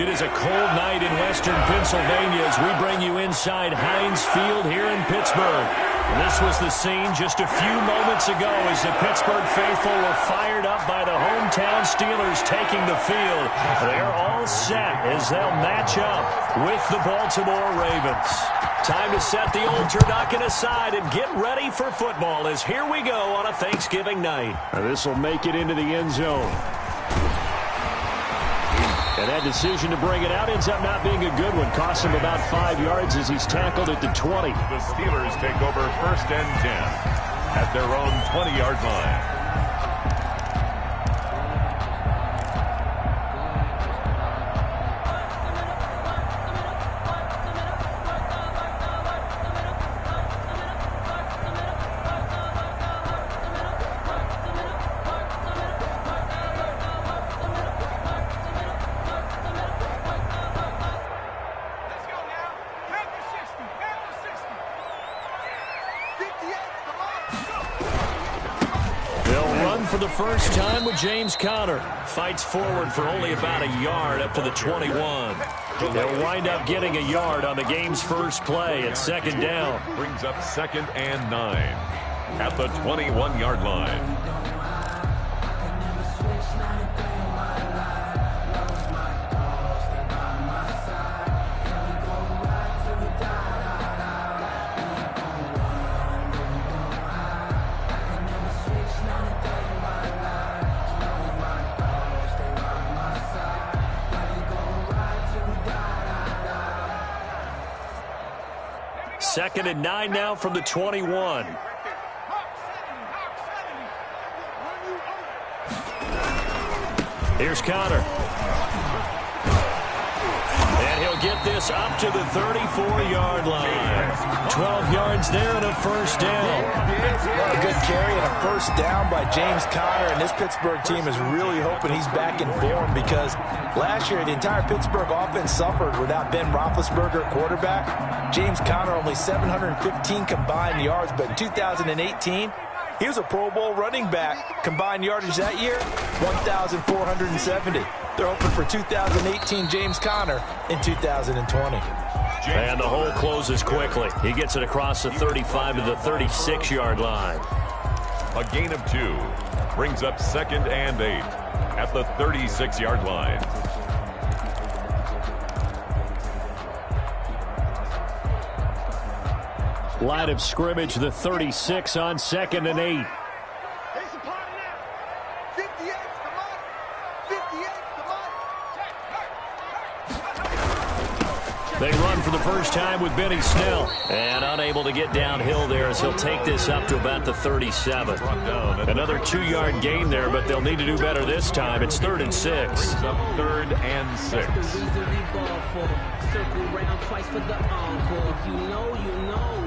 It is a cold night in western Pennsylvania as we bring you inside Heinz Field here in Pittsburgh. This was the scene just a few moments ago as the Pittsburgh faithful were fired up by the hometown Steelers taking the field. They're all set as they'll match up with the Baltimore Ravens. Time to set the old turducken aside and get ready for football as here we go on a Thanksgiving night. This will make it into the end zone. And that decision to bring it out ends up not being a good one. Costs him about 5 yards as he's tackled at the 20. The Steelers take over 1st and 10 at their own 20-yard line. For the first time with James Conner. Fights forward for only about a yard up to the 21. They'll wind up getting a yard on the game's first play at 2nd down. Brings up 2nd and 9 at the 21-yard line. Second and 9 now from the 21. Here's Conner. And he'll get this up to the 34-yard line. 12 yards there and a first down. A good carry and a first down by James Conner, and this Pittsburgh team is really hoping he's back in form because last year the entire Pittsburgh offense suffered without Ben Roethlisberger at quarterback. James Conner only 715 combined yards, but in 2018, he was a Pro Bowl running back. Combined yardage that year, 1,470. They're hoping for 2018 James Conner in 2020. And the hole closes quickly. He gets it across the 35 to the 36-yard line. A gain of 2 brings up 2nd and 8 at the 36-yard line. Line of scrimmage, the 36 on 2nd and 8. They run for the first time with Benny Snell. And unable to get downhill there as he'll take this up to about the 37. Another 2-yard gain there, but they'll need to do better this time. It's 3rd and 6. 3rd and 6. Circle round twice for the encore. If you know, you know.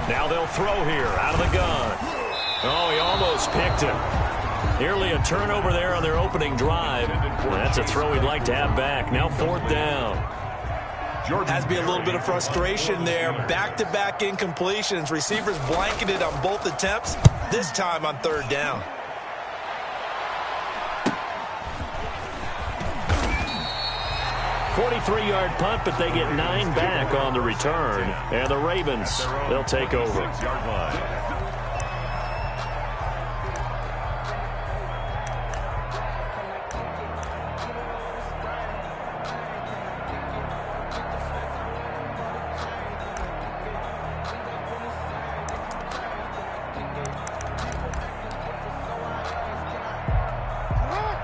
Now they'll throw here out of the gun. Oh, he almost picked him. Nearly a turnover there on their opening drive. That's a throw he'd like to have back. Now 4th down. Has to be a little bit of frustration there. Back-to-back incompletions. Receivers blanketed on both attempts, this time on 3rd down. .43-yard punt, but they get 9 back on the return. And the Ravens, they'll take over. 6-yard line.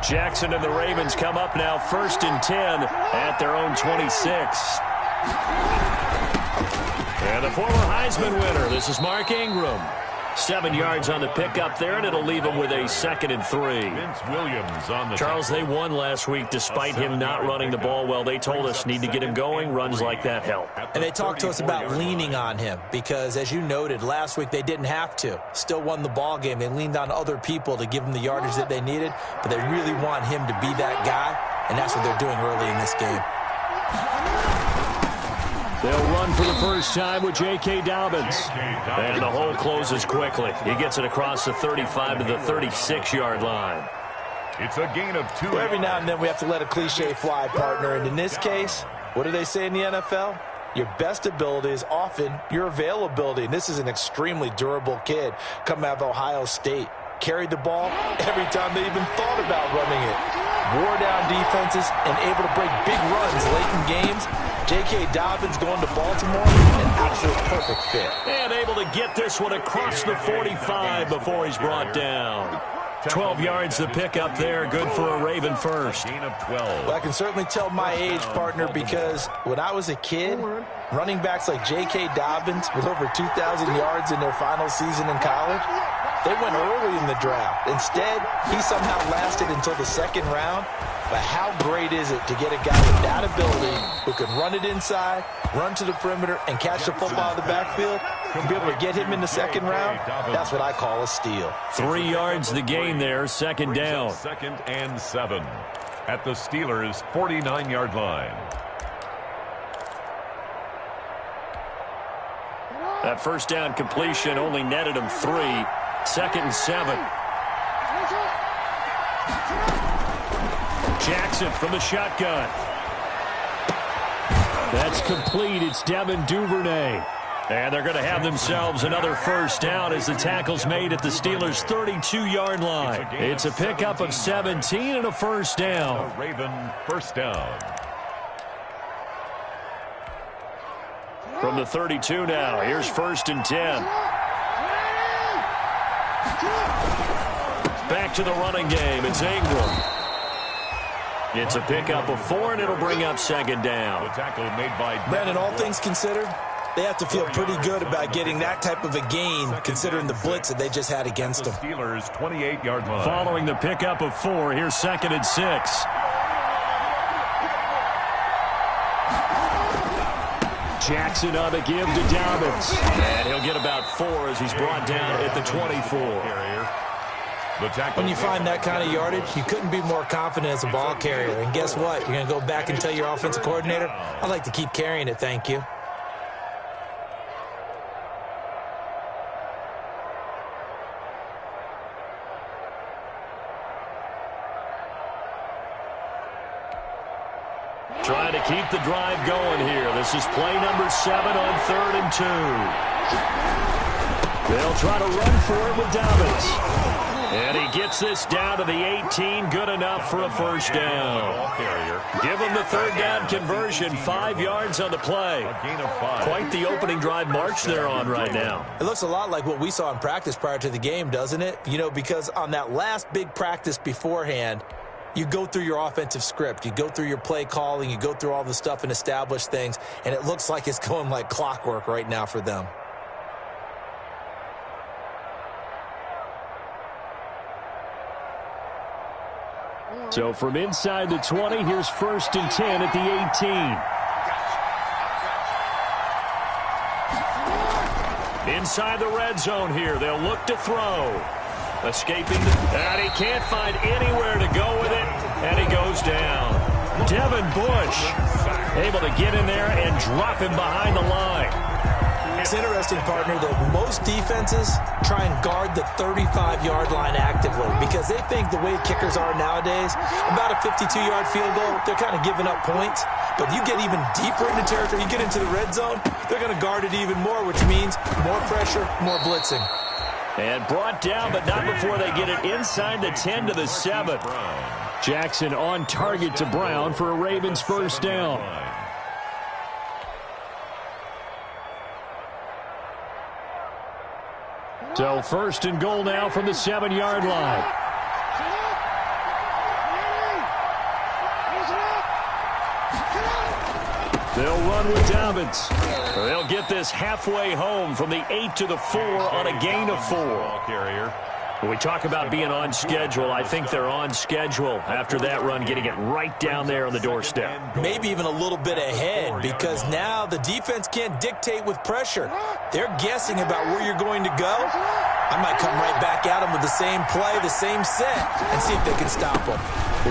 Jackson and the Ravens come up now 1st and 10 at their own 26. And the former Heisman winner, this is Mark Ingram. 7 yards on the pickup there, and it'll leave him with a 2nd and 3. Vince Williams on the Charles, they won last week despite him not running the ball well. They told us need to get him going. Runs like that help. And they talked to us about leaning on him because, as you noted, last week they didn't have to. Still won the ball game. They leaned on other people to give them the yardage that they needed, but they really want him to be that guy, and that's what they're doing early in this game. They'll run for the first time with J.K. Dobbins. And the hole closes quickly. He gets it across the 35 to the 36-yard line. It's a gain of 2. Well, every now and then we have to let a cliche fly, partner. And in this case, what do they say in the NFL? Your best ability is often your availability. And this is an extremely durable kid coming out of Ohio State. Carried the ball every time they even thought about running it. Wore down defenses and able to break big runs late in games. J.K. Dobbins going to Baltimore, an absolute perfect fit. And able to get this one across the 45 before he's brought down. 12 yards the pick up there, good for a Raven first. Gain of 12. Well, I can certainly tell my age, partner, because when I was a kid, running backs like J.K. Dobbins with over 2,000 yards in their final season in college, they went early in the draft. Instead, he somehow lasted until the second round. But how great is it to get a guy with that ability who can run it inside, run to the perimeter, and catch the football out of the backfield, and be able to get him in the second round? That's what I call a steal. 3 yards the gain there, second down. 2nd and 7 at the Steelers' 49-yard line. That first down completion only netted him 3. 2nd and 7. Jackson from the shotgun. That's complete. It's Devin Duvernay. And they're going to have themselves another first down as the tackle's made at the Steelers' 32-yard line. It's a pickup of 17 and a first down. A Raven first down. From the 32 now, here's 1st and 10. Back to the running game. It's Ingram. It's a pickup of 4, and it'll bring up second down. The tackle made by Brandon, all things considered, they have to feel pretty good about getting that type of a gain, considering the blitz that they just had against them. Steelers' 28-yard line. Following the pickup of 4, here's 2nd and 6. Jackson on the give to Dobbins. And he'll get about 4 as he's brought down at the 24. When you find that kind of yardage, you couldn't be more confident as a ball carrier. And guess what? You're going to go back and tell your offensive coordinator, I'd like to keep carrying it, thank you. Trying to keep the drive going here. This is play number 7 on 3rd and 2. They'll try to run for it with Dobbins. And he gets this down to the 18, good enough for a first down. Give him the 3rd down conversion, 5 yards on the play. Quite the opening drive march they're on right now. It looks a lot like what we saw in practice prior to the game, doesn't it? You know, because on that last big practice beforehand, you go through your offensive script, you go through your play calling, you go through all the stuff and establish things, and it looks like it's going like clockwork right now for them. So from inside the 20, here's 1st and 10 at the 18. Inside the red zone here, they'll look to throw. Escaping, and he can't find anywhere to go with it, and he goes down. Devin Bush able to get in there and drop him behind the line. It's interesting, partner, that most defenses try and guard the 35-yard line actively because they think the way kickers are nowadays, about a 52-yard field goal, they're kind of giving up points. But you get even deeper into territory, you get into the red zone, they're going to guard it even more, which means more pressure, more blitzing. And brought down, but not before they get it inside the 10 to the 7. Jackson on target to Brown for a Ravens first down. So 1st and goal now from the 7-yard line. They'll run with Dobbins. They'll get this halfway home from the 8 to the 4 on a gain of 4. When we talk about being on schedule, I think they're on schedule after that run, getting it right down there on the doorstep. Maybe even a little bit ahead because now the defense can't dictate with pressure. They're guessing about where you're going to go. I might come right back at them with the same play, the same set, and see if they can stop them.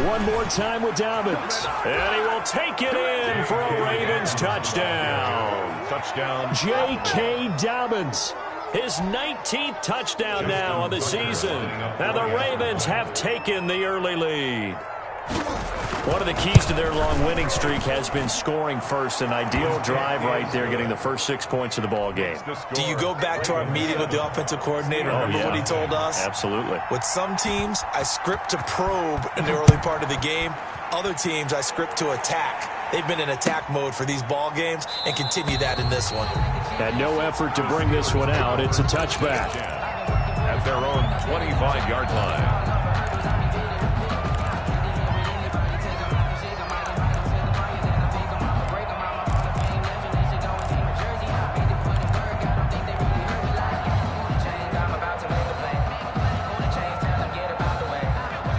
One more time with Dobbins. And he will take it in for a Ravens touchdown. Touchdown. J.K. Dobbins. His 19th touchdown now on the season. Now the Ravens have taken the early lead. One of the keys to their long winning streak has been scoring first. An ideal drive right there, getting the first 6 points of the ball game. Do you go back to our meeting with the offensive coordinator? Remember what he told us? Absolutely. With some teams, I script to probe in the early part of the game. Other teams, I script to attack. They've been in attack mode for these ball games and continue that in this one. Had no effort to bring this one out. It's a touchback. At their own 25-yard line.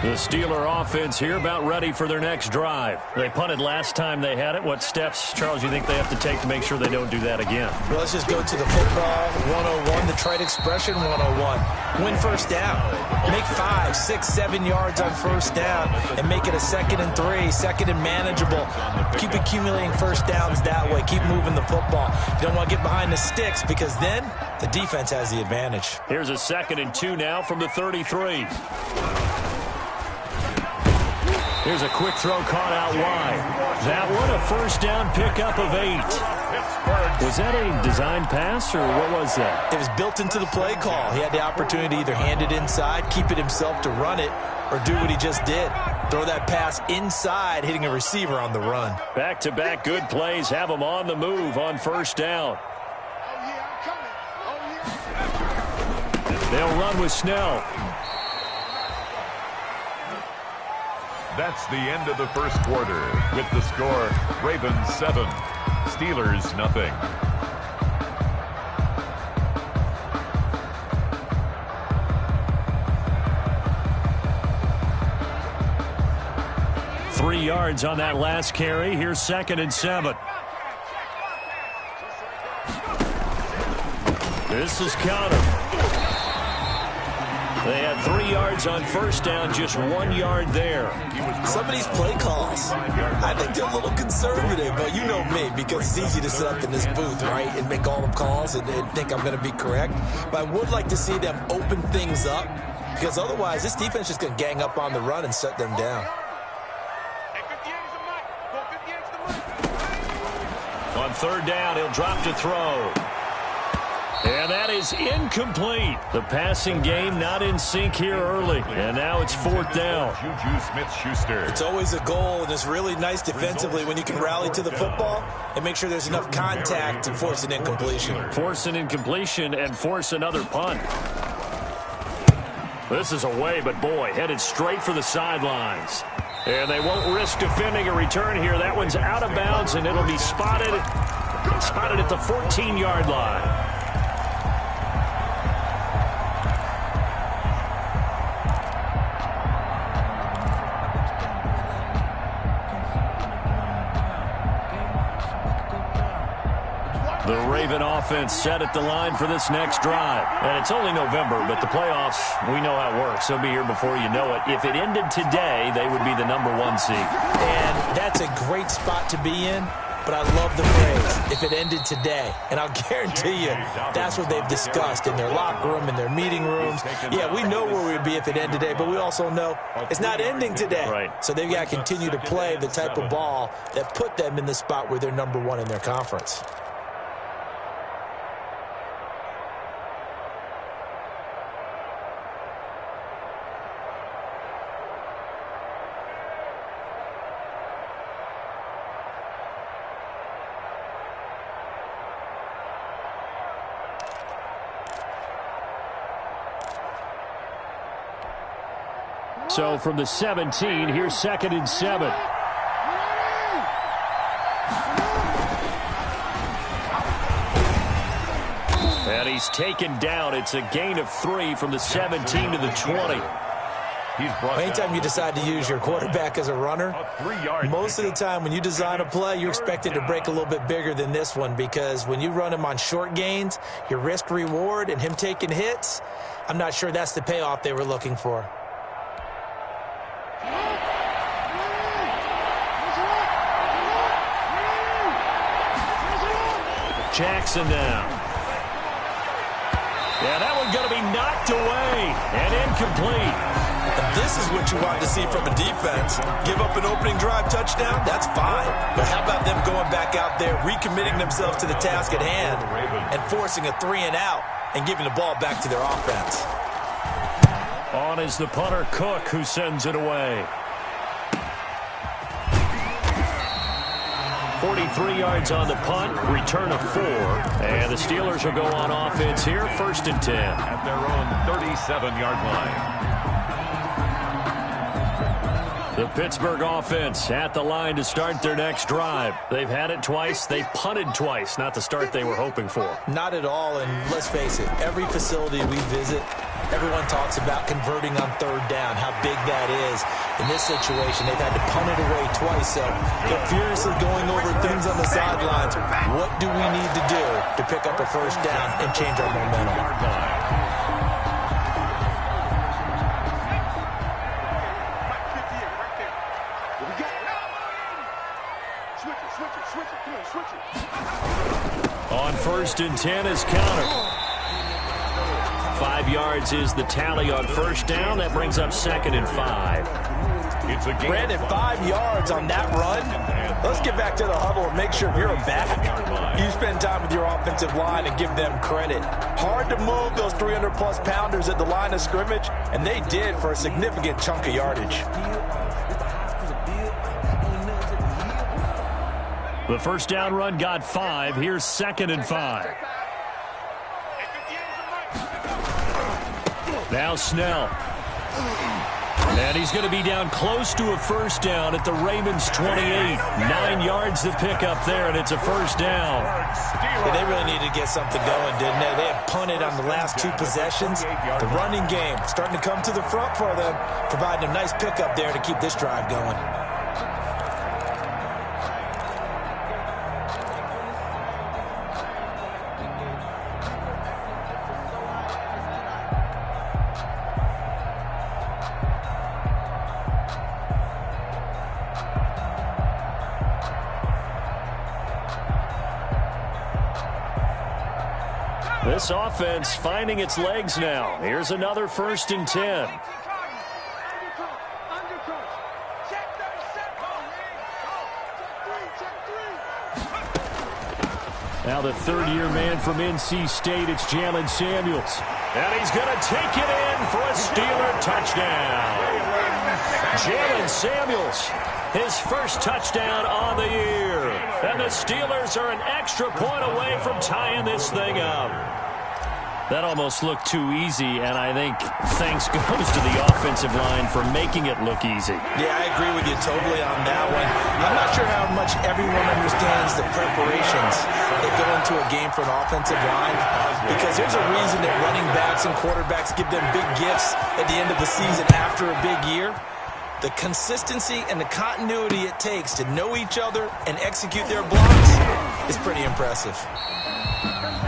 The Steeler offense here about ready for their next drive. They punted last time they had it. What steps, Charles, you think they have to take to make sure they don't do that again? Well, let's just go to the football 101, the trite expression 101. Win first down. Make 5, 6, 7 yards on first down and make it a 2nd and 3, 2nd and manageable. Keep accumulating first downs that way. Keep moving the football. You don't want to get behind the sticks because then the defense has the advantage. Here's a 2nd and 2 now from the 33. Here's a quick throw caught out wide. That one, a first down pickup of 8. Was that a design pass, or what was that? It was built into the play call. He had the opportunity to either hand it inside, keep it himself to run it, or do what he just did. Throw that pass inside, hitting a receiver on the run. Back-to-back good plays have him on the move on first down. They'll run with Snell. That's the end of the first quarter. With the score, Ravens 7, Steelers nothing. Three yards on that last carry. Here's 2nd and 7. This is Connor. They had 3 yards on first down, just 1 yard there. Some of these play calls, I think they're a little conservative, but you know me, because it's easy to sit up in this booth, right, and make all the calls and think I'm going to be correct. But I would like to see them open things up, because otherwise this defense is just going to gang up on the run and shut them down. On third down, he'll drop to throw. And that is incomplete. The passing game not in sync here early. And now it's 4th down. Juju Smith-Schuster. It's always a goal, and it's really nice defensively when you can rally to the football and make sure there's enough contact to force an incompletion. Force an incompletion and force another punt. This is away, but boy, headed straight for the sidelines. And they won't risk defending a return here. That one's out of bounds, and it'll be spotted at the 14-yard line. The Raven offense set at the line for this next drive. And it's only November, but the playoffs, we know how it works. They'll be here before you know it. If it ended today, they would be the #1 seed. And that's a great spot to be in, but I love the phrase, if it ended today. And I'll guarantee you, that's what they've discussed in their locker room, in their meeting rooms. Yeah, we know where we'd be if it ended today, but we also know it's not ending today. Right. So they've got to continue to play the type of ball that put them in the spot where they're #1 in their conference. So from the 17, here's 2nd and 7. And he's taken down. It's a gain of 3 from the 17 to the 20. Anytime you decide to use your quarterback as a runner, most of the time when you design a play, you're expected to break a little bit bigger than this one, because when you run him on short gains, your risk-reward and him taking hits, I'm not sure that's the payoff they were looking for. Jackson now. Yeah, that one going to be knocked away and incomplete. And this is what you want to see from a defense. Give up an opening drive touchdown, that's fine. But how about them going back out there, recommitting themselves to the task at hand, and forcing a 3-and-out and giving the ball back to their offense. On is the punter, Cook, who sends it away. 43 yards on the punt, return of 4. And the Steelers will go on offense here, 1st and 10. At their own 37-yard line. The Pittsburgh offense at the line to start their next drive. They've had it twice. They've punted twice. Not the start they were hoping for. Not at all, and let's face it, every facility we visit, everyone talks about converting on 3rd down, how big that is. In this situation, they've had to punt it away twice, so they're furiously going over things on the sidelines. What do we need to do to pick up a 1st down and change our momentum? On 1st and 10 is counter. 5 yards is the tally on 1st down. That brings up 2nd and 5. It's a game. Brandon, 5 yards on that run. Let's get back to the huddle and make sure if you're a back, you spend time with your offensive line and give them credit. Hard to move those 300-plus pounders at the line of scrimmage, and they did for a significant chunk of yardage. The 1st down run got 5. Here's 2nd and 5. Now Snell. And he's going to be down close to a 1st down at the Ravens 28. 9 yards to pick up there, and it's a 1st down. Yeah, they really needed to get something going, didn't they? They had punted on the last 2 possessions. The running game starting to come to the front for them, providing a nice pickup there to keep this drive going. This offense finding its legs now. Here's another 1st and 10. Now the 3rd-year man from NC State, it's Jalen Samuels. And he's going to take it in for a Steeler touchdown. Jalen Samuels, his 1st touchdown on the year. And the Steelers are an extra point away from tying this thing up. That almost looked too easy, and I think thanks goes to the offensive line for making it look easy. Yeah, I agree with you totally on that one. I'm not sure how much everyone understands the preparations that go into a game for an offensive line, because there's a reason that running backs and quarterbacks give them big gifts at the end of the season after a big year. The consistency and the continuity it takes to know each other and execute their blocks is pretty impressive.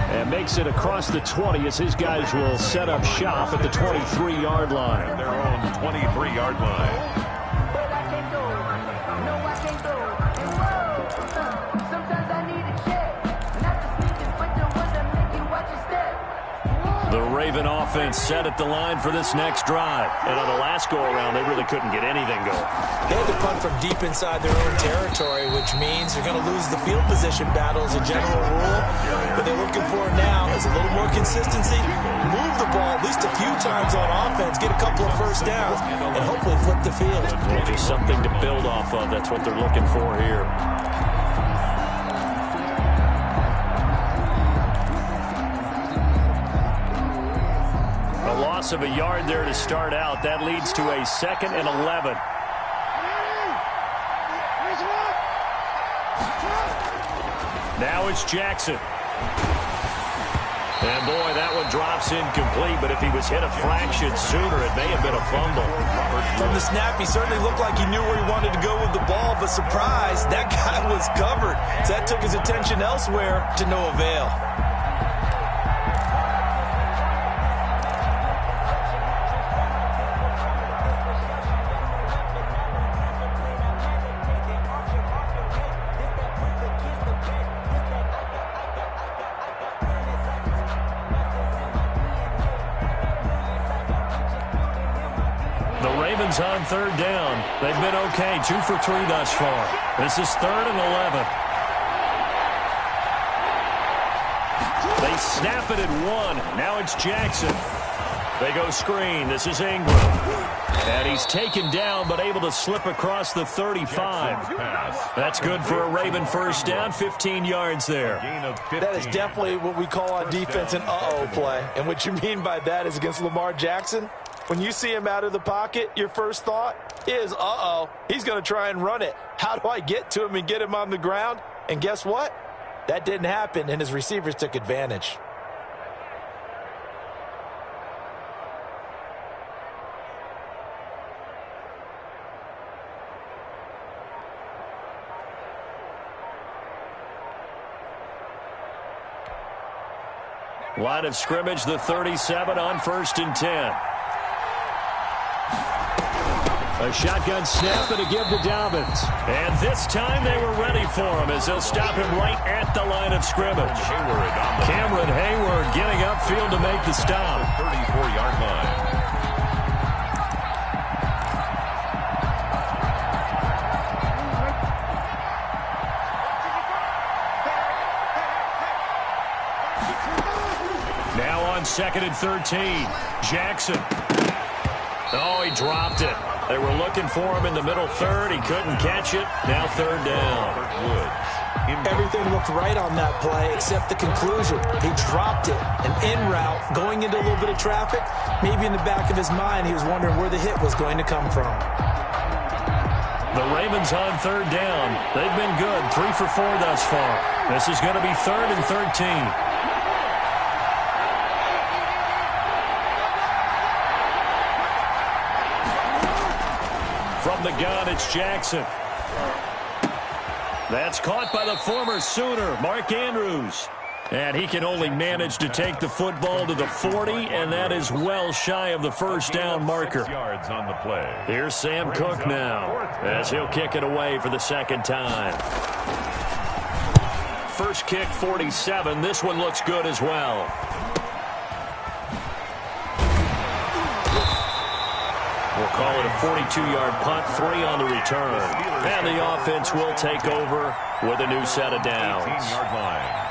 And makes it across the 20 as his guys will set up shop at the 23-yard line. Their own 23-yard line. The Raven offense set at the line for this next drive. And on the last go-around, they really couldn't get anything going. They had to punt from deep inside their own territory, which means they're going to lose the field position battle as a general rule. What they're looking for now is a little more consistency, move the ball at least a few times on offense, get a couple of 1st downs, and hopefully flip the field. Just something to build off of. That's what they're looking for here. Loss of a yard there to start out. That leads to a 2nd and 11. Now it's Jackson. And boy, that one drops incomplete, but if he was hit a fraction sooner, it may have been a fumble. From the snap, he certainly looked like he knew where he wanted to go with the ball, but surprise, that guy was covered. So that took his attention elsewhere to no avail. Ravens on third down. They've been okay, 2 for 3 thus far. This is 3rd and 11. They snap it at 1. Now it's Jackson. They go screen. This is Ingram. And he's taken down, but able to slip across the 35. That's good for a Raven first down, 15 yards there. That is definitely what we call on defense an uh-oh play. And what you mean by that is against Lamar Jackson, when you see him out of the pocket, your first thought is, uh-oh, he's going to try and run it. How do I get to him and get him on the ground? And guess what? That didn't happen, and his receivers took advantage. Line of scrimmage, the 37 on 1st and 10. A shotgun snap and a give to Dobbins. And this time they were ready for him as they'll stop him right at the line of scrimmage. Cameron Hayward getting upfield to make the stop. 34-yard line. Now on 2nd and 13. Jackson. Oh, he dropped it. They were looking for him in the middle 3rd. He couldn't catch it. Now 3rd down. Everything looked right on that play except the conclusion. He dropped it. An in route going into a little bit of traffic. Maybe in the back of his mind he was wondering where the hit was going to come from. The Ravens on 3rd down. They've been good. 3 for 4 thus far. This is going to be 3rd and 13. From the gun, it's Jackson. That's caught by the former Sooner, Mark Andrews. And he can only manage to take the football to the 40, and that is well shy of the first down marker. Yards on the play. Here's Sam Cook now, as he'll kick it away for the 2nd time. First kick, 47. This one looks good as well. We'll call it a 42-yard punt, 3 on the return. And the offense will take over with a new set of downs. 18-yard line.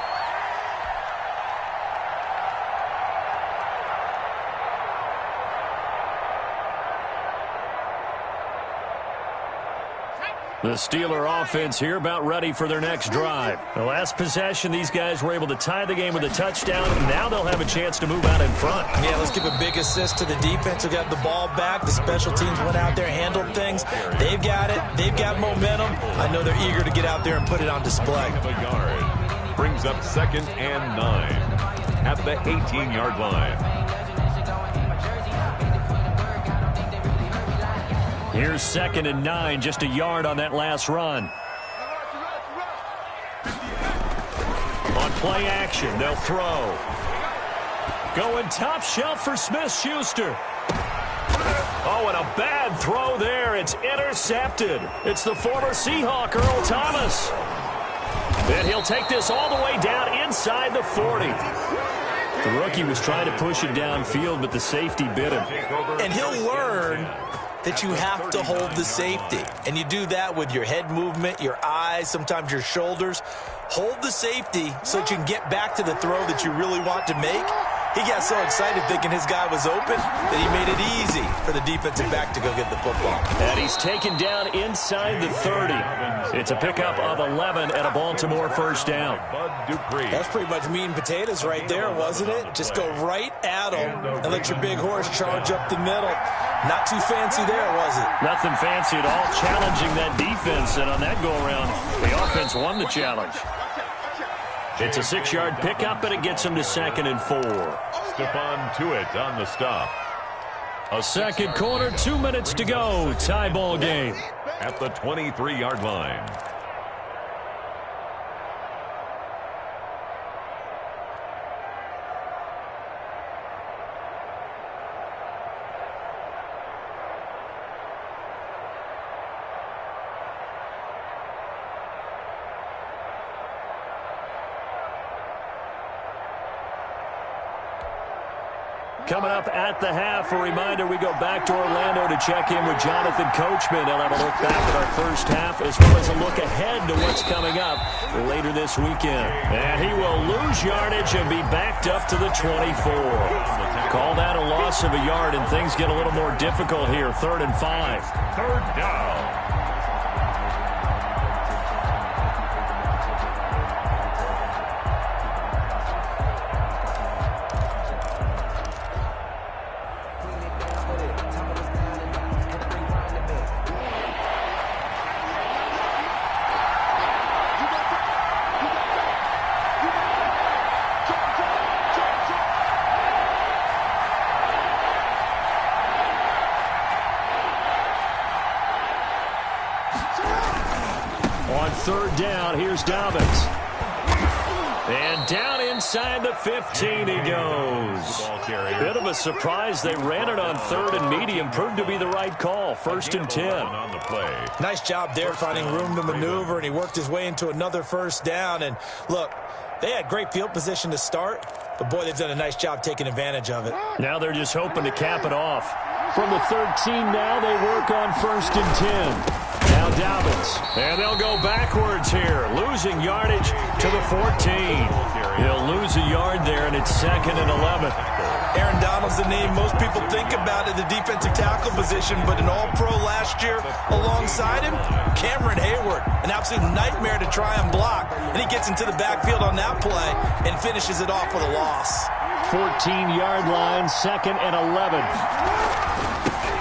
The Steeler offense here about ready for their next drive. The last possession, these guys were able to tie the game with a touchdown. Now they'll have a chance to move out in front. Yeah, let's give a big assist to the defense who got the ball back. The special teams went out there, handled things. They've got it. They've got momentum. I know they're eager to get out there and put it on display. A yard. Brings up 2nd and 9 at the 18-yard line. Here's 2nd and 9, just a yard on that last run. On play action, they'll throw. Going top shelf for Smith-Schuster. Oh, and a bad throw there. It's intercepted. It's the former Seahawk, Earl Thomas. And he'll take this all the way down inside the 40. The rookie was trying to push it downfield, but the safety bit him. And he'll learn that you have to hold the safety. And you do that with your head movement, your eyes, sometimes your shoulders. Hold the safety so that you can get back to the throw that you really want to make. He got so excited thinking his guy was open that he made it easy for the defensive back to go get the football. And he's taken down inside the 30. It's a pickup of 11 and a Baltimore first down. That's pretty much meat and potatoes right there, wasn't it? Just go right at him and let your big horse charge up the middle. Not too fancy there, was it? Nothing fancy at all, challenging that defense. And on that go-around, the offense won the challenge. It's a 6-yard pickup, and it gets him to 2nd and 4. Stephon Tuitt on the stop. A second quarter, 2 minutes to go. Tie ball game. At the 23-yard line. Coming up at the half, a reminder, we go back to Orlando to check in with Jonathan Coachman. He'll have a look back at our first half as well as a look ahead to what's coming up later this weekend. And he will lose yardage and be backed up to the 24. Call that a loss of a yard, and things get a little more difficult here. 3rd and 5. Third down. On 3rd down, here's Dobbins. And down inside the 15 he goes. Bit of a surprise. They ran it on 3rd and medium. Proved to be the right call. 1st and 10. On the play. Nice job there finding room to maneuver, and he worked his way into another 1st down. And look, they had great field position to start, but boy, they've done a nice job taking advantage of it. Now they're just hoping to cap it off. From the 13 now, they work on 1st and 10. Now Dobbins, and they'll go backwards here, losing yardage to the 14. He'll lose a yard there, and it's 2nd and 11. Aaron Donald's the name most people think about at the defensive tackle position, but an all-pro last year alongside him, Cameron Hayward, an absolute nightmare to try and block. And he gets into the backfield on that play and finishes it off with a loss. 14-yard line, 2nd and 11.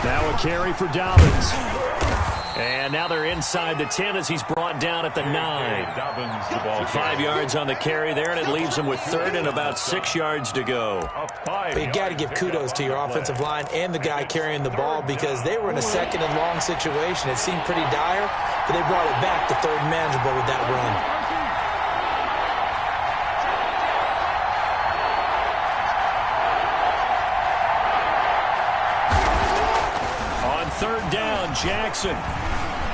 Now a carry for Dobbins. And now they're inside the 10 as he's brought down at the 9. Dobbins, the ball 5 yards on the carry there, and it leaves him with 3rd and about 6 yards to go. But you got to give kudos to your offensive line and the guy carrying the ball, because they were in a 2nd and long situation. It seemed pretty dire, but they brought it back to 3rd and manageable with that run. On 3rd down, Jackson.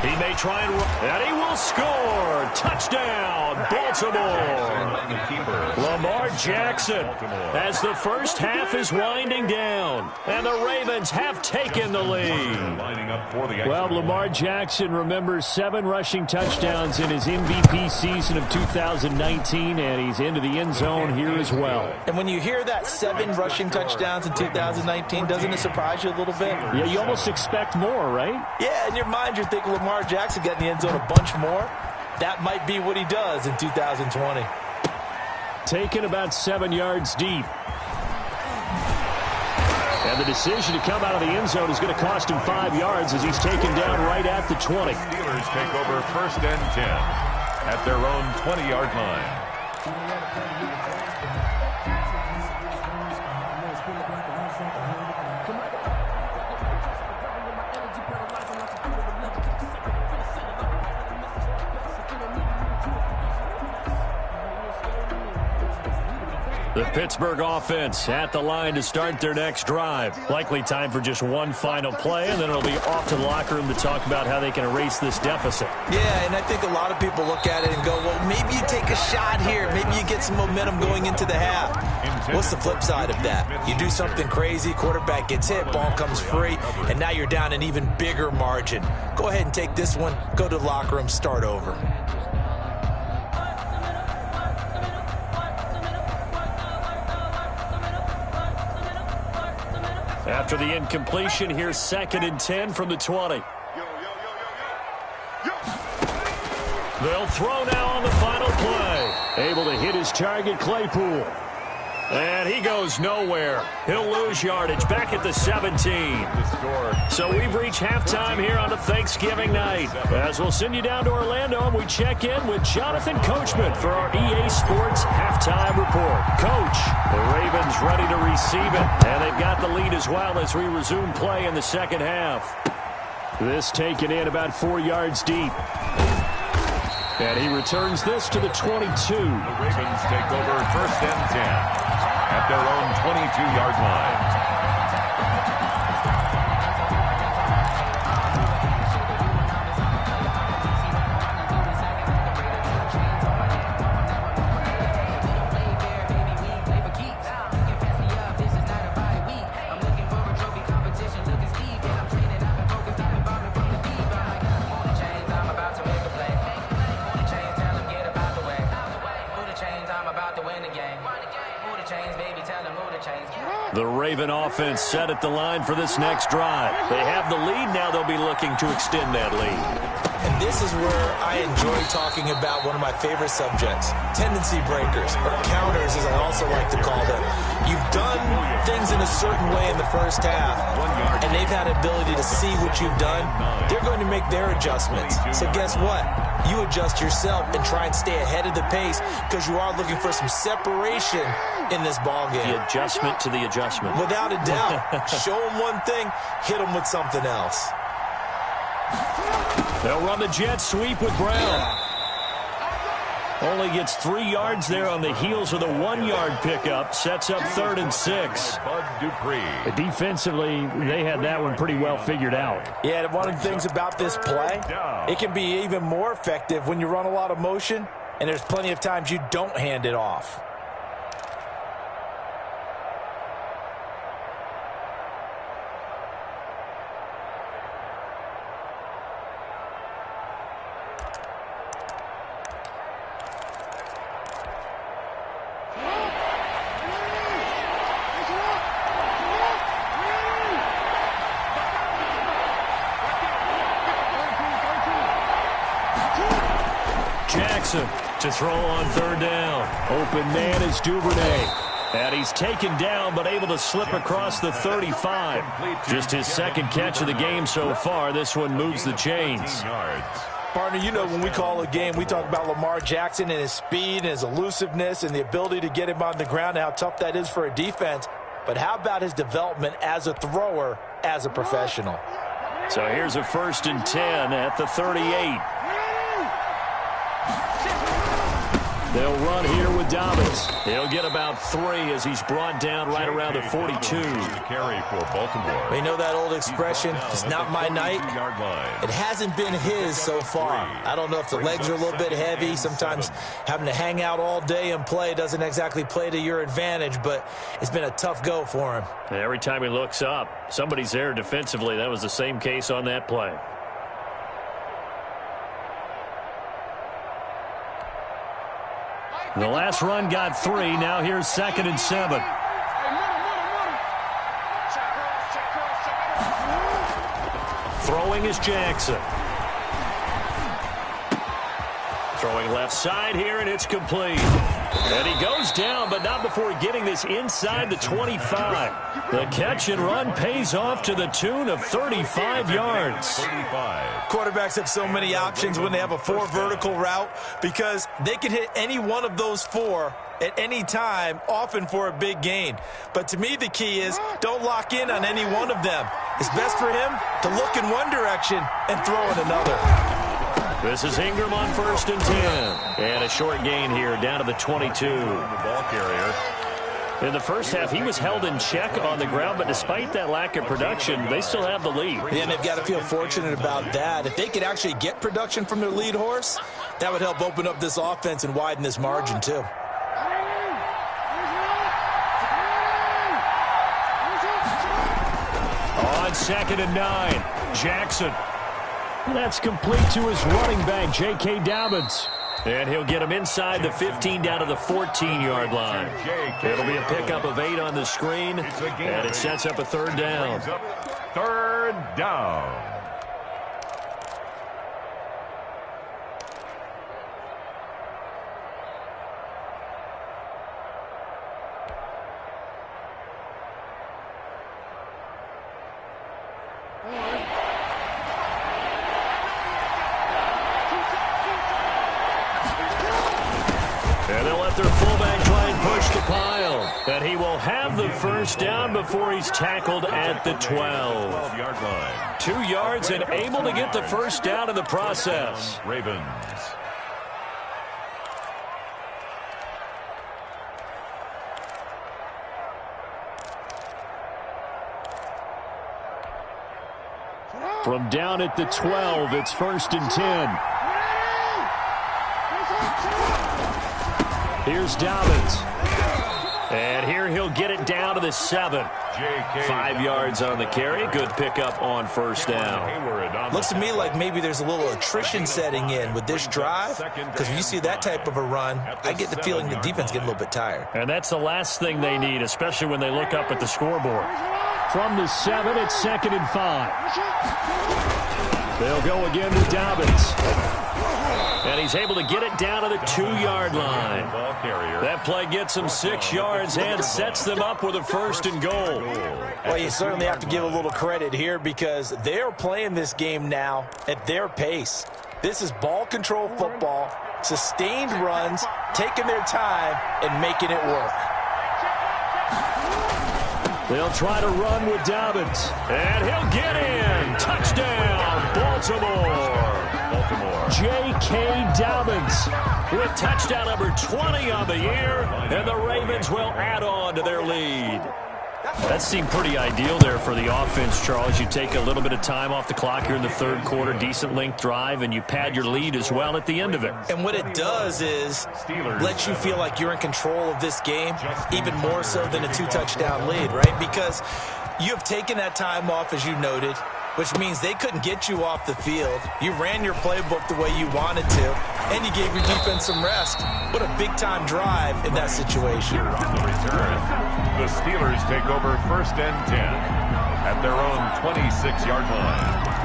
He may try and he will score. Touchdown, Baltimore. Lamar Jackson as the first half is winding down, and the Ravens have taken the lead. Well, Lamar Jackson remembers 7 rushing touchdowns in his MVP season of 2019, and he's into the end zone here as well. And when you hear that 7 rushing touchdowns in 2019, doesn't it surprise you a little bit? Yeah, you almost expect more, right? Yeah, in your mind you're thinking Lamar Jackson got in the end zone a bunch more. That might be what he does in 2020. Taken about 7 yards deep. And the decision to come out of the end zone is going to cost him 5 yards as he's taken down right at the 20. Steelers take over 1st and 10 at their own 20-yard line. The Pittsburgh offense at the line to start their next drive. Likely time for just one final play, and then it'll be off to the locker room to talk about how they can erase this deficit. Yeah, and I think a lot of people look at it and go, well, maybe you take a shot here. Maybe you get some momentum going into the half. What's the flip side of that? You do something crazy, quarterback gets hit, ball comes free, and now you're down an even bigger margin. Go ahead and take this one, go to the locker room, start over. After the incompletion, here's 2nd and 10 from the 20. They'll throw now on the final play. Able to hit his target, Claypool. And he goes nowhere. He'll lose yardage back at the 17. So we've reached halftime here on a Thanksgiving night. As we'll send you down to Orlando, and we check in with Jonathan Coachman for our EA Sports Halftime Report. Coach, the Ravens ready to receive it, and they've got the lead as well as we resume play in the second half. This taken in about 4 yards deep. And he returns this to the 22. The Ravens take over 1st and 10 at their own 22-yard line. I'm about to win the game. Move the chains, baby, tell them move the chains. The Raven offense set at the line for this next drive. They have the lead. Now they'll be looking to extend that lead. And this is where I enjoy talking about one of my favorite subjects, tendency breakers, or counters as I also like to call them. You've done things in a certain way in the first half, and they've had the ability to see what you've done. They're going to make their adjustments. So guess what? You adjust yourself and try and stay ahead of the pace because you are looking for some separation in this ballgame. The adjustment to the adjustment. Without a doubt. Show them one thing, hit them with something else. They'll run the jet sweep with Brown. Only gets 3 yards there on the heels of the 1-yard pickup. Sets up 3rd and 6. Defensively, they had that one pretty well figured out. Yeah, one of the things about this play, it can be even more effective when you run a lot of motion, and there's plenty of times you don't hand it off. To throw on 3rd down. Open man is Duvernay. And he's taken down but able to slip across the 35. Just his 2nd catch of the game so far. This one moves the chains. Partner, you know when we call a game, we talk about Lamar Jackson and his speed and his elusiveness and the ability to get him on the ground and how tough that is for a defense. But how about his development as a thrower, as a professional? So here's a 1st and 10 at the 38. They'll run here with Dobbins. He'll get about 3 as he's brought down right around the 42. Carry for Baltimore. We know that old expression, it's not my night. It hasn't been his so far. I don't know if the legs are a little bit heavy. Sometimes having to hang out all day and play doesn't exactly play to your advantage, but it's been a tough go for him. And every time he looks up, somebody's there defensively. That was the same case on that play. The last run got 3. Now here's 2nd and 7. Throwing is Jackson. Throwing left side here, and it's complete. And he goes down, but not before getting this inside the 25. The catch and run pays off to the tune of 35 yards. Quarterbacks have so many options when they have a 4 vertical route because they can hit any one of those 4 at any time, often for a big gain. But to me, the key is don't lock in on any one of them. It's best for him to look in one direction and throw in another. This is Ingram on 1st and 10. And a short gain here down to the 22. The ball carrier. In the first half, he was held in check on the ground, but despite that lack of production, they still have the lead. Yeah, and they've got to feel fortunate about that. If they could actually get production from their lead horse, that would help open up this offense and widen this margin, too. On 2nd and 9, Jackson. That's complete to his running back, J.K. Dobbins. And he'll get him inside the 15 down to the 14-yard line. It'll be a pickup of 8 on the screen, and it sets up a 3rd down. 3rd down. Their fullback try and push the pile. And he will have the 1st down before he's tackled at the 12-yard line. 2 yards and able to get the 1st down in the process. Ravens. From down at the 12, it's 1st and 10. Here's Dobbins. And here he'll get it down to the 7. 5 yards on the carry. Good pickup on first down. Looks to me like maybe there's a little attrition setting in with this drive, because when you see that type of a run, I get the feeling the defense getting a little bit tired. And that's the last thing they need, especially when they look up at the scoreboard. From the 7, it's 2nd and 5. They'll go again with Dobbins. And he's able to get it down to the 2-yard line. That play gets them 6 yards and sets them up with a 1st and goal. Well, you certainly have to give a little credit here because they're playing this game now at their pace. This is ball control football, sustained runs, taking their time, and making it work. They'll try to run with Dobbins. And he'll get in. Touchdown, Baltimore. J.K. Dobbins with touchdown number 20 on the year. And the Ravens will add on to their lead. That seemed pretty ideal there for the offense, Charles. You take a little bit of time off the clock here in the 3rd quarter, decent length drive, and you pad your lead as well at the end of it. And what it does is let you feel like you're in control of this game, even more so than a 2-touchdown lead, right? Because you have taken that time off, as you noted, which means they couldn't get you off the field. You ran your playbook the way you wanted to, and you gave your defense some rest. What a big-time drive in that situation. On the return, the Steelers take over 1st and 10 at their own 26-yard line.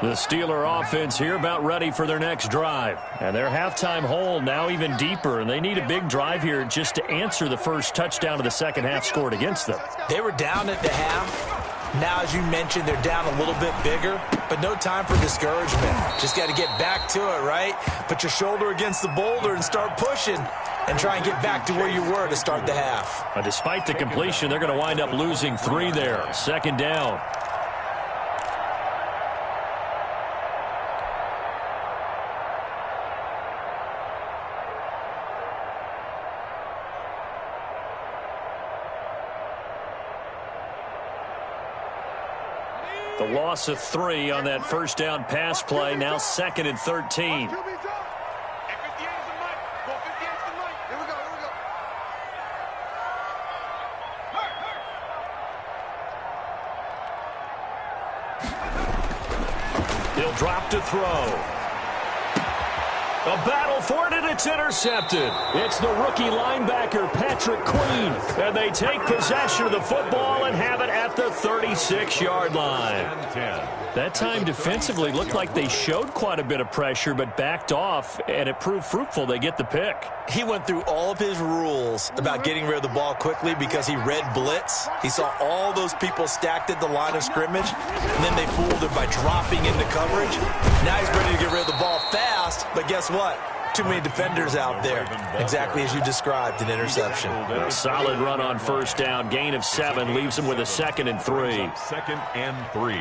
The Steeler offense here about ready for their next drive. And their halftime hole now even deeper, and they need a big drive here just to answer the first touchdown of the second half scored against them. They were down at the half. Now, as you mentioned, they're down a little bit bigger, but no time for discouragement. Just got to get back to it, right? Put your shoulder against the boulder and start pushing and try and get back to where you were to start the half. Despite the completion, they're going to wind up losing 3 there. 2nd down. The loss of 3 on that 1st down pass play. Now 2nd and 13. He'll drop to throw. A battle for it, and it's intercepted. It's the rookie linebacker, Patrick Queen. And they take possession of the football and have it at the 36-yard line. That time defensively looked like they showed quite a bit of pressure, but backed off, and it proved fruitful. They get the pick. He went through all of his rules about getting rid of the ball quickly because he read blitz. He saw all those people stacked at the line of scrimmage, and then they fooled him by dropping into coverage. Now he's ready to get rid of the ball fast, but guess what? Too many defenders out there. Exactly as you described, an interception. A solid run on 1st down. Gain of 7 leaves him with a 2nd and 3. 2nd and 3.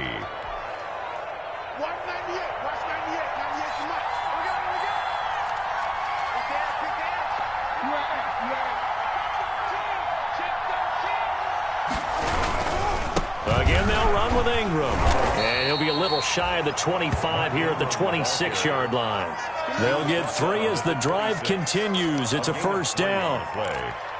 Again, they'll run with Ingram. And he'll be a little shy of the 25 here at the 26-yard line. They'll get 3 as the drive continues. It's a 1st down.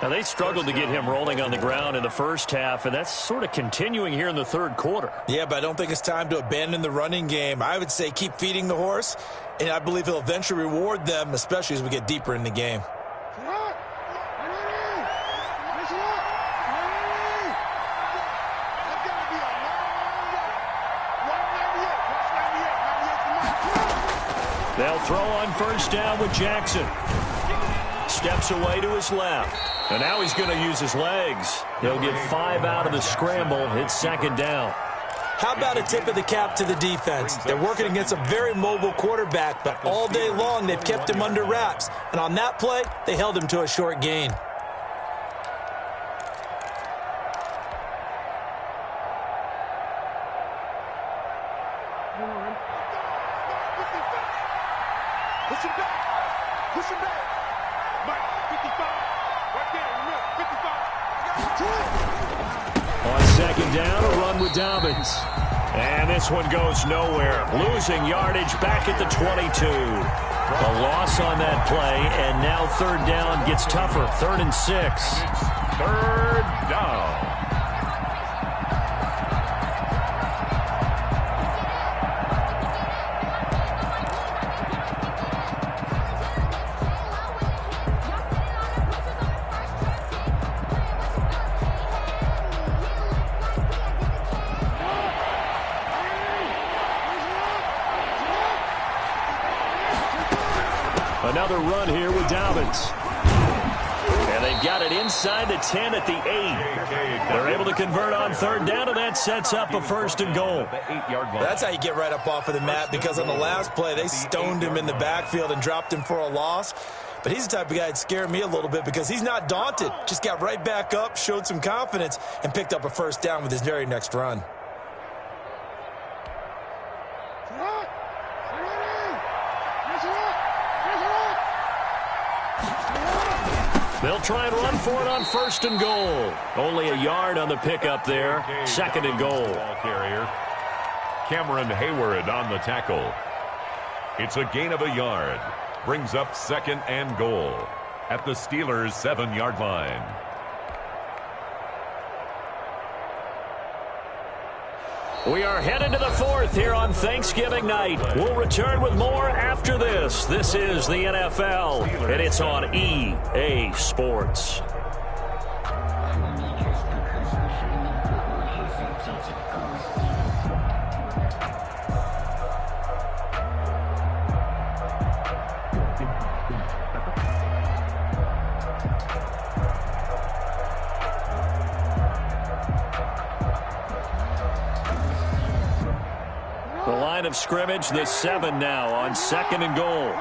Now, they struggled to get him rolling on the ground in the 1st half, and that's sort of continuing here in the 3rd quarter. Yeah, but I don't think it's time to abandon the running game. I would say keep feeding the horse, and I believe he'll eventually reward them, especially as we get deeper in the game. They'll throw on 1st down with Jackson. Steps away to his left. And now he's going to use his legs. They'll get 5 out of the scramble. It's 2nd down. How about a tip of the cap to the defense? They're working against a very mobile quarterback, but all day long they've kept him under wraps. And on that play, they held him to a short gain. Push him back. Push him back. Mike, 55. Right there. On second down, a run with Dobbins. And this one goes nowhere. Losing yardage back at the 22. A loss on that play, and now third down gets tougher. 3rd and 6. Third down. Another run here with Dobbins. And they've got it inside the 10 at the 8. They're able to convert on third down, and that sets up a 1st and goal. That's how you get right up off of the mat, because on the last play, they stoned him in the backfield and dropped him for a loss. But he's the type of guy that scared me a little bit because he's not daunted. Just got right back up, showed some confidence, and picked up a 1st down with his very next run. They'll try and run for it on 1st and goal. Only a yard on the pickup there. 2nd and goal. Carrier Cameron Hayward on the tackle. It's a gain of a yard. Brings up 2nd and goal at the Steelers' 7-yard line. We are headed to the 4th here on Thanksgiving night. We'll return with more after this. This is the NFL, and it's on EA Sports. Of scrimmage, the 7 now on 2nd and goal.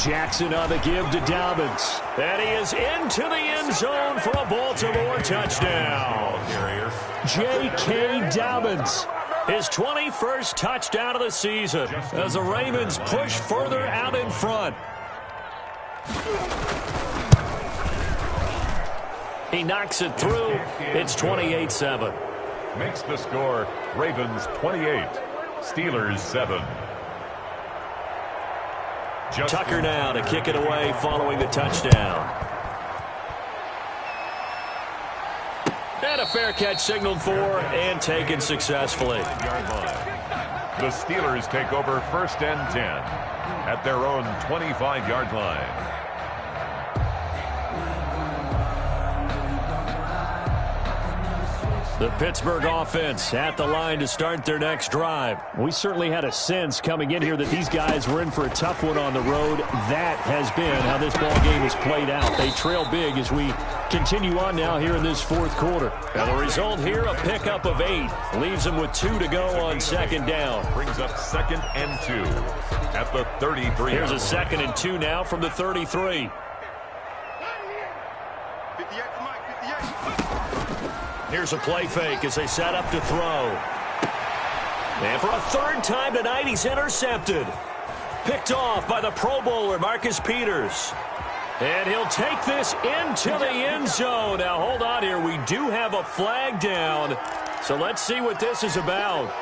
Jackson on the give to Dobbins. And he is into the end zone for a Baltimore touchdown. J.K. Dobbins, his 21st touchdown of the season as the Ravens push further out in front. He knocks it through. It's 28-7. Makes the score Ravens 28, Steelers 7. Tucker now to kick it away following the touchdown. And a fair catch signaled for and taken successfully. The Steelers take over 1st and 10 at their own 25-yard line. The Pittsburgh offense at the line to start their next drive. We certainly had a sense coming in here that these guys were in for a tough one on the road. That has been how this ball game has played out. They trail big as we continue on now here in this 4th quarter. Now the result here, a pickup of 8. Leaves them with 2 to go on 2nd down. Brings up 2nd and 2 at the 33. Here's a 2nd and 2 now from the 33. Here's a play fake as they set up to throw. And for a 3rd time tonight, he's intercepted. Picked off by the Pro Bowler, Marcus Peters. And he'll take this into the end zone. Now, hold on here. We do have a flag down. So let's see what this is about.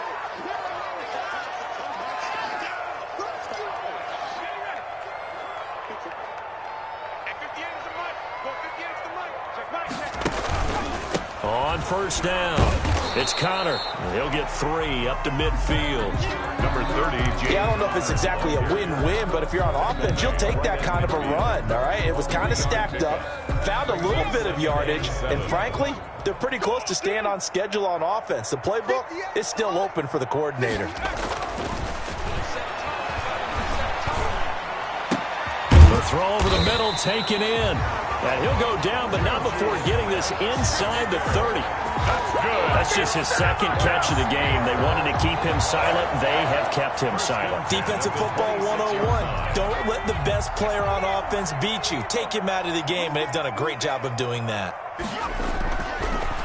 On 1st down, it's Connor. He'll get 3 up to midfield. Number 30, Yeah, I don't know if it's exactly a win-win, but if you're on offense, you'll take that kind of a run, all right? It was kind of stacked up, found a little bit of yardage, and frankly, they're pretty close to staying on schedule on offense. The playbook is still open for the coordinator. The throw over the middle, taken in. And he'll go down, but not before getting this inside the 30. That's just his 2nd catch of the game. They wanted to keep him silent. They have kept him silent. Defensive football 101. Don't let the best player on offense beat you. Take him out of the game, and they've done a great job of doing that.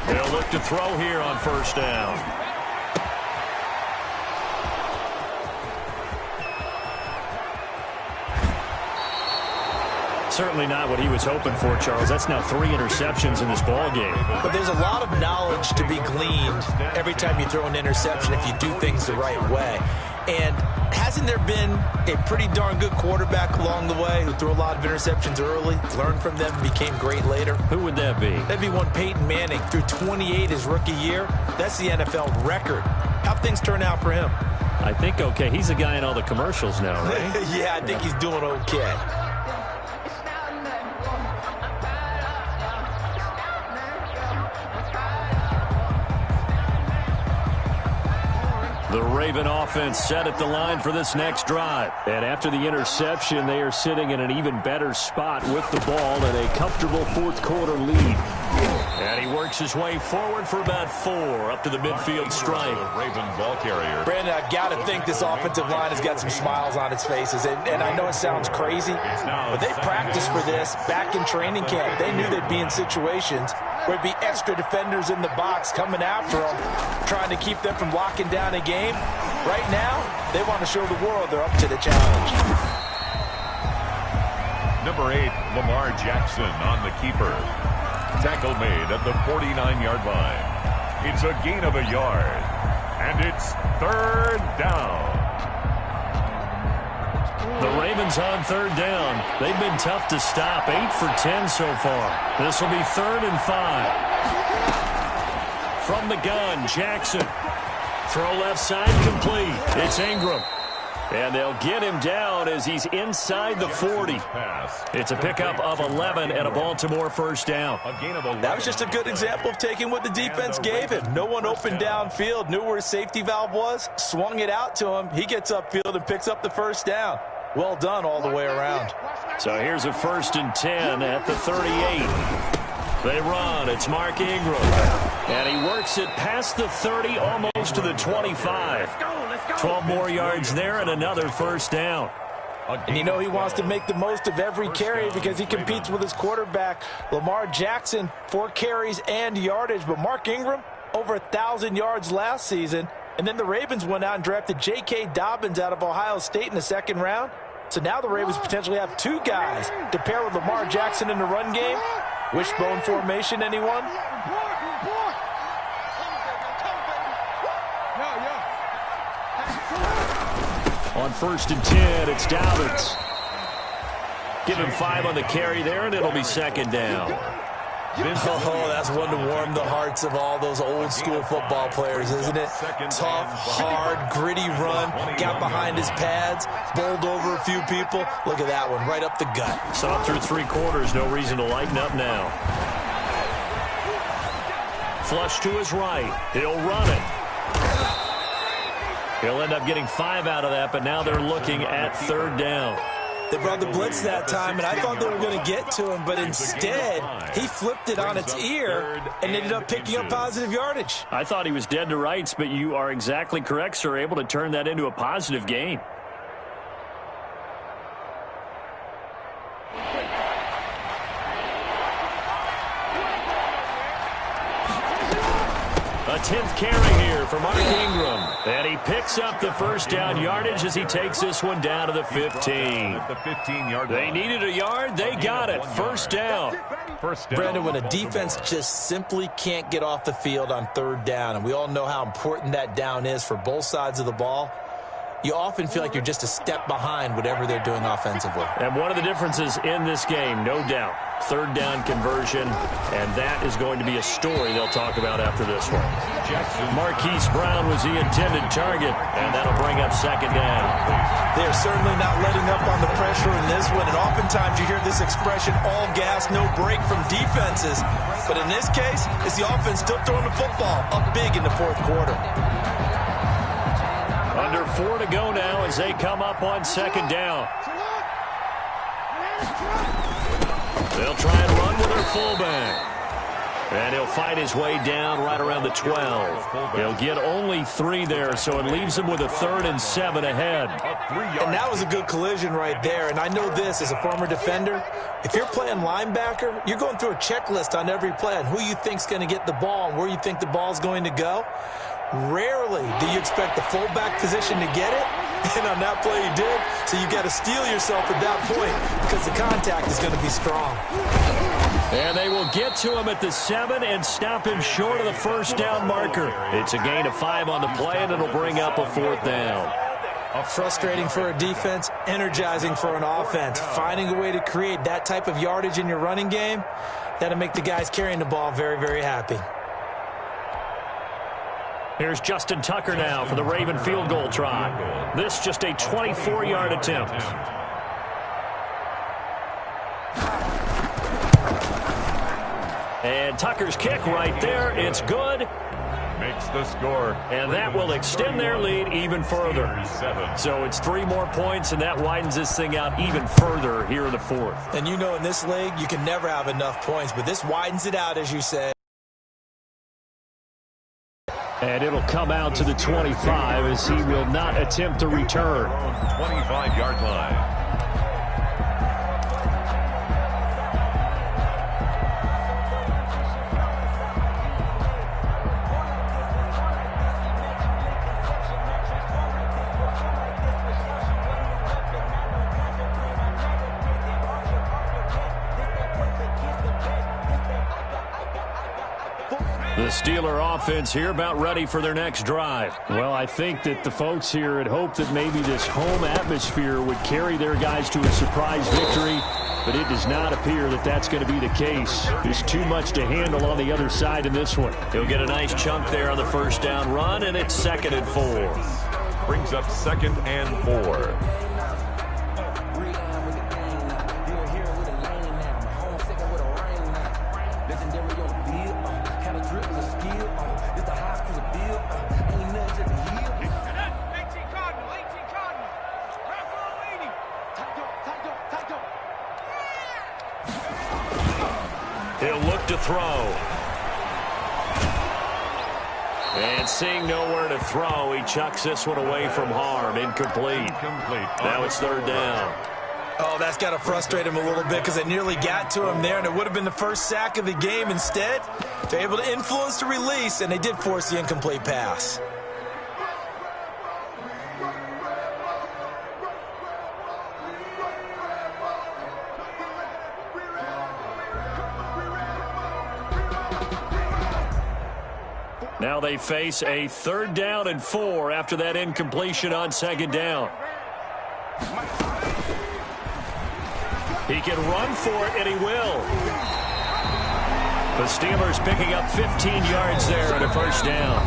They'll look to throw here on 1st down. Certainly not what he was hoping for, Charles. That's now 3 interceptions in this ball game. But there's a lot of knowledge to be gleaned every time you throw an interception if you do things the right way. And hasn't there been a pretty darn good quarterback along the way who threw a lot of interceptions early, learned from them, and became great later? Who would that be? That'd be one Peyton Manning, threw 28 his rookie year. That's the NFL record. How'd things turn out for him? I think okay. He's a guy in all the commercials now, right? Yeah, I think he's doing okay. The Raven offense set at the line for this next drive. And after the interception, they are sitting in an even better spot with the ball and a comfortable fourth-quarter lead. And he works his way forward for about 4 up to the midfield stripe. Raven ball carrier. Brandon, I've got to think this offensive line has got some smiles on its faces. And I know it sounds crazy, but they practiced for this back in training camp. They knew they'd be in situations where there'd be extra defenders in the box coming after them, trying to keep them from locking down a game. Right now, they want to show the world they're up to the challenge. Number 8, Lamar Jackson on the keeper. Tackle made at the 49-yard line. It's a gain of a yard, and it's 3rd down. The Ravens on 3rd down. They've been tough to stop. 8 for 10 so far. This will be 3rd and 5. From the gun, Jackson. Throw left side complete. It's Ingram. And they'll get him down as he's inside the 40. It's a pickup of 11 and a Baltimore first down. That was just a good example of taking what the defense gave him. No one opened downfield, knew where his safety valve was, swung it out to him. He gets upfield and picks up the first down. Well done all the way around. So here's a 1st and 10 at the 38. They run. It's Mark Ingram. And he works it past the 30, almost to the 25. 12 more yards there and another first down. And you know he wants to make the most of every carry because he competes with his quarterback, Lamar Jackson, 4 carries and yardage. But Mark Ingram, over 1,000 yards last season. And then the Ravens went out and drafted J.K. Dobbins out of Ohio State in the 2nd round. So now the Ravens potentially have 2 guys to pair with Lamar Jackson in the run game. Wishbone formation, anyone? On 1st and 10, it's Dobbins. Give him 5 on the carry there, and it'll be 2nd down. Oh, that's one to warm the hearts of all those old-school football players, isn't it? Tough, hard, gritty run, got behind his pads, bowled over a few people. Look at that one, right up the gut. Saw through 3 quarters, no reason to lighten up now. Flush to his right. He'll run it. He'll end up getting 5 out of that, but now they're looking at 3rd down. They brought the blitz that time, and I thought they were going to get to him, but instead, he flipped it on its ear and ended up picking up positive yardage. I thought he was dead to rights, but you are exactly correct, sir, able to turn that into a positive gain. A 10th carry here for Mark Ingram. And he picks up the first down yardage as he takes this one down to the 15. They needed a yard. They got it. First down. Brandon, when a defense just simply can't get off the field on 3rd down, and we all know how important that down is for both sides of the ball, you often feel like you're just a step behind whatever they're doing offensively. And one of the differences in this game, no doubt, 3rd down conversion, and that is going to be a story they'll talk about after this one. Marquise Brown was the intended target, and that'll bring up 2nd down. They're certainly not letting up on the pressure in this one, and oftentimes you hear this expression, all gas, no break from defenses. But in this case, it's the offense still throwing the football up big in the 4th quarter. Under 4 to go now as they come up on 2nd down. They'll try and run with their fullback. And he'll fight his way down right around the 12. He'll get only 3 there, so it leaves him with a 3rd and 7 ahead. And that was a good collision right there. And I know this as a former defender. If you're playing linebacker, you're going through a checklist on every play on who you think's going to get the ball and where you think the ball's going to go. Rarely do you expect the fullback position to get it. And on that play he did, so you got to steel yourself at that point because the contact is going to be strong. And they will get to him at the 7 and stop him short of the first down marker. It's a gain of 5 on the play, and it'll bring up a 4th down. Frustrating for a defense, energizing for an offense. Finding a way to create that type of yardage in your running game, that'll make the guys carrying the ball very, very happy. Here's Justin Tucker now for the Raven field goal try. This just a 24-yard attempt. And Tucker's kick right there. It's good. Makes the score. And that will extend their lead even further. So it's 3 more points, and that widens this thing out even further here in the 4th. And you know in this league, you can never have enough points, but this widens it out, as you said. And it'll come out to the 25 as he will not attempt to return. 25-yard line. The Steeler offense here about ready for their next drive. Well, I think that the folks here had hoped that maybe this home atmosphere would carry their guys to a surprise victory, but it does not appear that that's going to be the case. There's too much to handle on the other side in this one. He'll get a nice chunk there on the first down run, and it's 2nd and 4. Brings up 2nd and 4. He'll look to throw. And seeing nowhere to throw, he chucks this one away from harm. Incomplete. Now it's 3rd down. Oh, that's got to frustrate him a little bit because they nearly got to him there, and it would have been the first sack of the game. Instead, they're able to influence the release, and they did force the incomplete pass. Now they face a 3rd down and 4 after that incompletion on 2nd down. He can run for it, and he will. The Steelers picking up 15 yards there and a first down.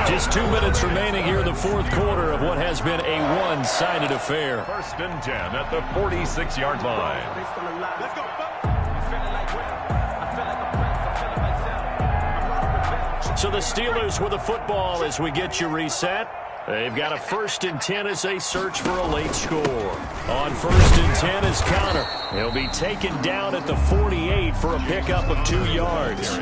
Just 2 minutes remaining here in the 4th quarter of what has been a one-sided affair. 1st and 10 at the 46-yard line. Let's go. So the Steelers with the football as we get you reset. They've got a 1st and 10 as they search for a late score. On 1st and 10 is Connor. He'll be taken down at the 48 for a pickup of 2 yards.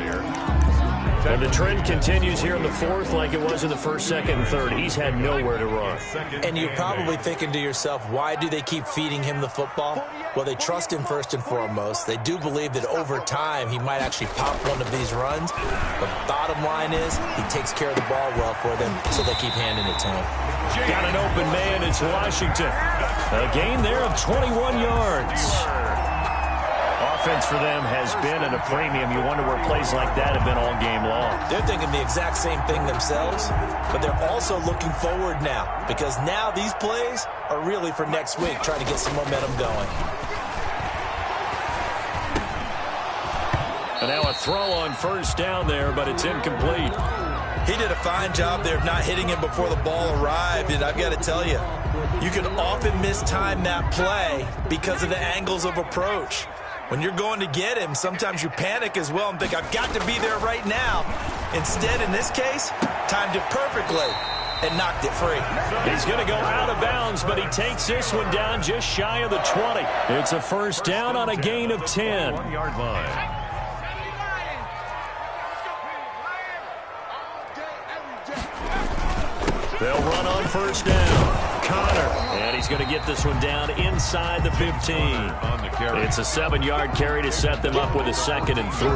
And the trend continues here in the 4th like it was in the 1st, 2nd, and 3rd. He's had nowhere to run. And you're probably thinking to yourself, why do they keep feeding him the football? Well, they trust him first and foremost. They do believe that over time he might actually pop one of these runs. The bottom line is he takes care of the ball well for them, so they keep handing it to him. Got an open man. It's Washington. A gain there of 21 yards. Offense for them has been at a premium. You wonder where plays like that have been all game long. They're thinking the exact same thing themselves, but they're also looking forward now because now these plays are really for next week, trying to get some momentum going. And now a throw on 1st down there, but it's incomplete. He did a fine job there of not hitting him before the ball arrived, and I've got to tell you, you can often mistime that play because of the angles of approach. When you're going to get him, sometimes you panic as well and think, I've got to be there right now. Instead, in this case, timed it perfectly and knocked it free. He's going to go out of bounds, but he takes this one down just shy of the 20. It's a 1st down on a gain of 10. 1-yard line. They'll run on 1st down. Connor, and he's going to get this one down inside the 15. On the carry. It's a 7-yard carry to set them up with a 2nd and 3.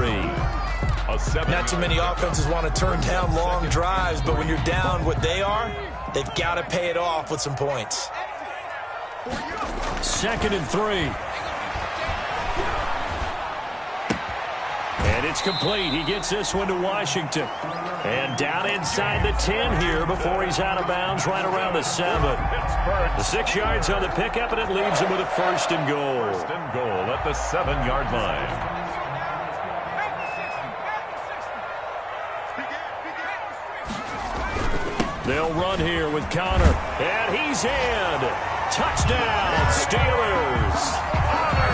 A A 7. Not too many offenses want to turn down long drives, but when you're down what they are, they've got to pay it off with some points. 2nd and 3. And it's complete. He gets this one to Washington. And down inside the 10 here before he's out of bounds right around the 7. The 6 yards on the pickup, and it leaves him with a 1st and goal. 1st and goal at the 7-yard line. They'll run here with Connor. And he's in. Touchdown, Steelers.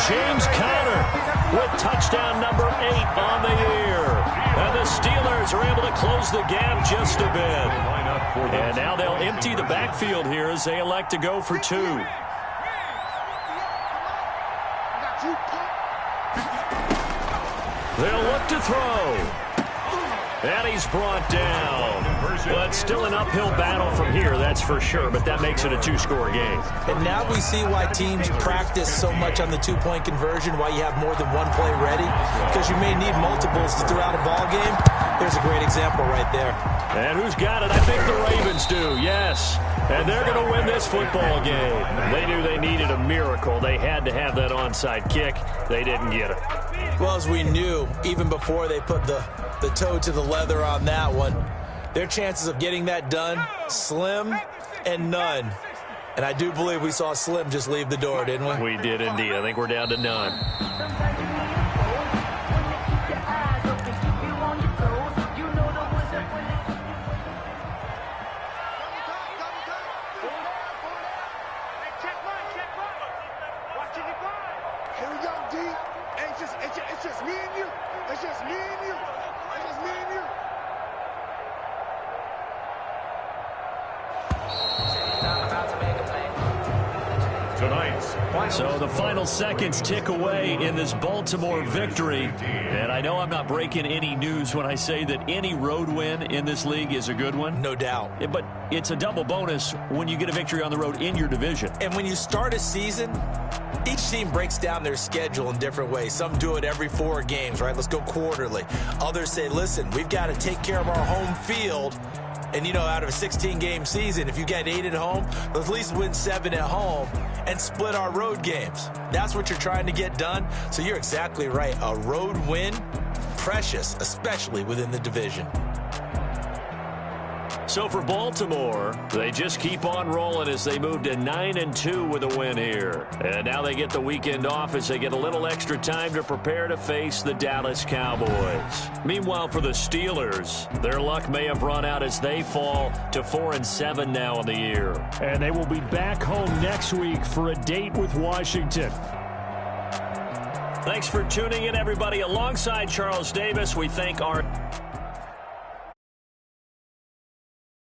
James Conner with touchdown number 8 on the year. And the Steelers are able to close the gap just a bit. And now they'll empty the backfield here as they elect to go for 2. They'll look to throw. And he's brought down. But still an uphill battle from here, that's for sure. But that makes it a 2-score game. And now we see why teams practice so much on the 2-point conversion, why you have more than one play ready. Because you may need multiples throughout a ball game. There's a great example right there. And who's got it? I think the Ravens do, yes. And they're going to win this football game. They knew they needed a miracle. They had to have that onside kick. They didn't get it. Well, as we knew, even before they put the toe to the leather on that one, their chances of getting that done, slim and none. And I do believe we saw Slim just leave the door, didn't we? We did indeed. I think we're down to none. Here we go, D. It's just me and you. It's just me and you. It's just me and you. So the final seconds tick away in this Baltimore victory. And I know I'm not breaking any news when I say that any road win in this league is a good one. No doubt. But it's a double bonus when you get a victory on the road in your division. And when you start a season, each team breaks down their schedule in different ways. Some do it every 4 games, right? Let's go quarterly. Others say, listen, we've got to take care of our home field. And, you know, out of a 16-game season, if you get 8 at home, let's at least win 7 at home and split our road games. That's what you're trying to get done. So you're exactly right. A road win, precious, especially within the division. So for Baltimore, they just keep on rolling as they move to 9-2 with a win here. And now they get the weekend off as they get a little extra time to prepare to face the Dallas Cowboys. Meanwhile, for the Steelers, their luck may have run out as they fall to 4-7 now in the year. And they will be back home next week for a date with Washington. Thanks for tuning in, everybody. Alongside Charles Davis, we thank our